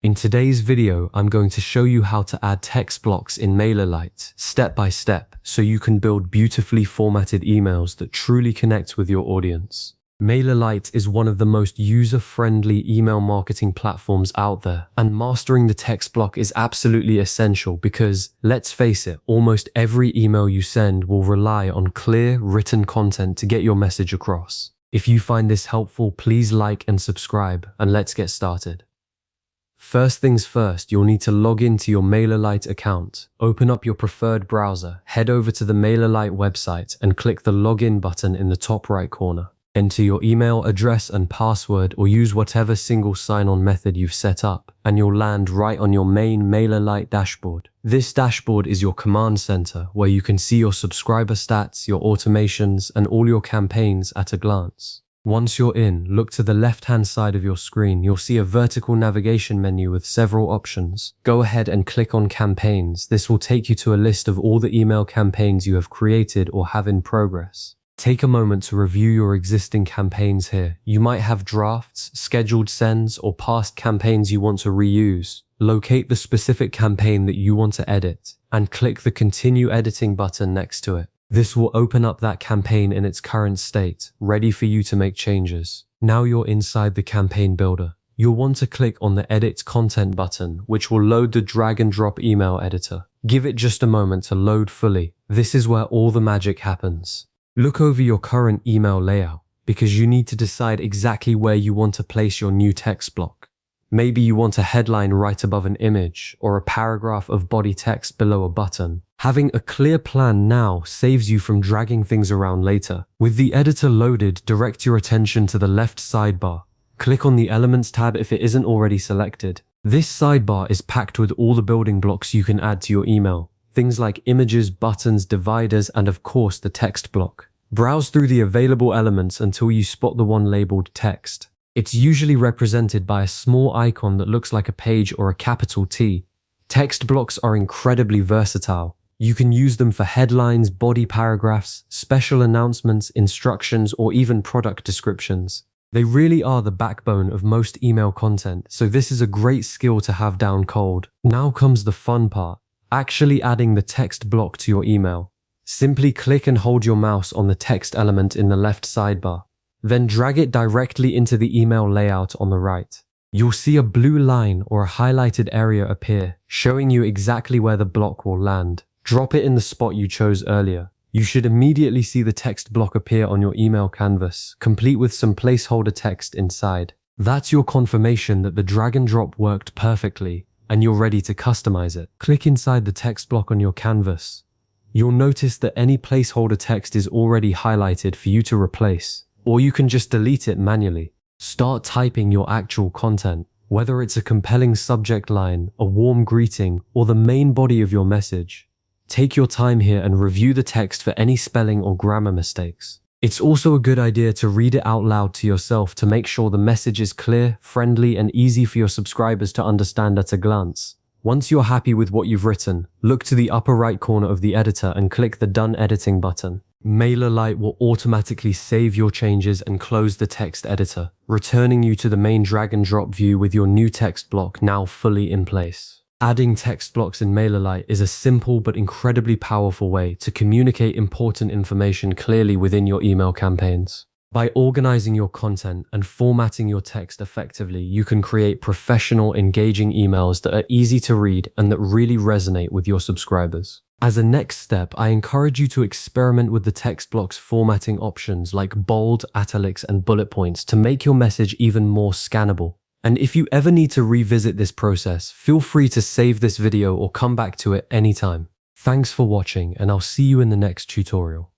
In today's video, I'm going to show you how to add text blocks in MailerLite step by step so you can build beautifully formatted emails that truly connect with your audience. MailerLite is one of the most user-friendly email marketing platforms out there, and mastering the text block is absolutely essential because, let's face it, almost every email you send will rely on clear, written content to get your message across. If you find this helpful, please like and subscribe, and let's get started. First things first, you'll need to log into your MailerLite account. Open up your preferred browser, head over to the MailerLite website and click the login button in the top right corner. Enter your email address and password or use whatever single sign-on method you've set up, and you'll land right on your main MailerLite dashboard. This dashboard is your command center where you can see your subscriber stats, your automations, and all your campaigns at a glance. Once you're in, look to the left-hand side of your screen. You'll see a vertical navigation menu with several options. Go ahead and click on Campaigns. This will take you to a list of all the email campaigns you have created or have in progress. Take a moment to review your existing campaigns here. You might have drafts, scheduled sends, or past campaigns you want to reuse. Locate the specific campaign that you want to edit and click the Continue Editing button next to it. This will open up that campaign in its current state, ready for you to make changes. Now you're inside the campaign builder. You'll want to click on the Edit Content button, which will load the drag and drop email editor. Give it just a moment to load fully. This is where all the magic happens. Look over your current email layout because you need to decide exactly where you want to place your new text block. Maybe you want a headline right above an image or a paragraph of body text below a button. Having a clear plan now saves you from dragging things around later. With the editor loaded, direct your attention to the left sidebar. Click on the Elements tab if it isn't already selected. This sidebar is packed with all the building blocks you can add to your email. Things like images, buttons, dividers, and of course the text block. Browse through the available elements until you spot the one labeled text. It's usually represented by a small icon that looks like a page or a capital T. Text blocks are incredibly versatile. You can use them for headlines, body paragraphs, special announcements, instructions, or even product descriptions. They really are the backbone of most email content, so this is a great skill to have down cold. Now comes the fun part, actually adding the text block to your email. Simply click and hold your mouse on the text element in the left sidebar. Then drag it directly into the email layout on the right. You'll see a blue line or a highlighted area appear, showing you exactly where the block will land. Drop it in the spot you chose earlier. You should immediately see the text block appear on your email canvas, complete with some placeholder text inside. That's your confirmation that the drag and drop worked perfectly, and you're ready to customize it. Click inside the text block on your canvas. You'll notice that any placeholder text is already highlighted for you to replace, or you can just delete it manually. Start typing your actual content, whether it's a compelling subject line, a warm greeting, or the main body of your message. Take your time here and review the text for any spelling or grammar mistakes. It's also a good idea to read it out loud to yourself to make sure the message is clear, friendly, and easy for your subscribers to understand at a glance. Once you're happy with what you've written, look to the upper right corner of the editor and click the Done Editing button. MailerLite will automatically save your changes and close the text editor, returning you to the main drag and drop view with your new text block now fully in place. Adding text blocks in MailerLite is a simple but incredibly powerful way to communicate important information clearly within your email campaigns. By organizing your content and formatting your text effectively, you can create professional, engaging emails that are easy to read and that really resonate with your subscribers. As a next step, I encourage you to experiment with the text block's formatting options like bold, italics, and bullet points to make your message even more scannable. And if you ever need to revisit this process, feel free to save this video or come back to it anytime. Thanks for watching, and I'll see you in the next tutorial.